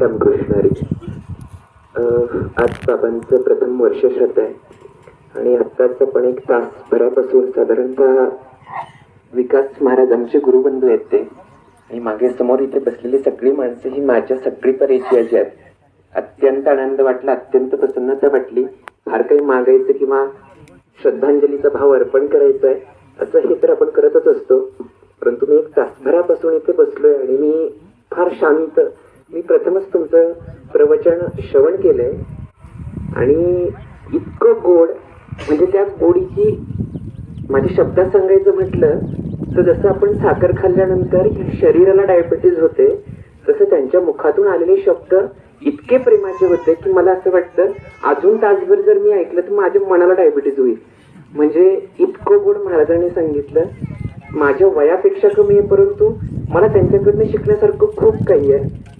रामकृष्ण हरी. आज बाबांचं प्रथम वर्ष श्राद्ध आहे आणि आत्ताच आपण एक तासभरापासून साधारणतः विकास महाराज आमचे गुरुबंधू आहेत ते, आणि मागे समोर इथे बसलेली सगळी माणसं ही माझ्या सगळी परिचयाची आहेत. अत्यंत आनंद वाटला, अत्यंत प्रसन्नता वाटली. फार काही मागायचं किंवा श्रद्धांजलीचा भाव अर्पण करायचा आहे असं हे तर आपण करतच असतो, परंतु मी एक तासभरापासून इथे बसलोय आणि मी फार शांत. मी प्रथमच तुमचं प्रवचन श्रवण केलंय आणि इतकं गोड, म्हणजे त्या गोडीची माझ्या शब्दात सांगायचं म्हटलं तर जसं आपण साखर खाल्ल्यानंतर शरीराला डायबिटीज होते तसं त्यांच्या मुखातून आलेले शब्द इतके प्रेमाचे होते की मला असं वाटतं अजून तासभर जर मी ऐकलं तर माझ्या मनाला डायबिटीज होईल. म्हणजे इतकं गोड महाराजांनी सांगितलं. माझ्या वयापेक्षा कमी आहे, परंतु मला त्यांच्याकडनं शिकण्यासारखं खूप काही आहे.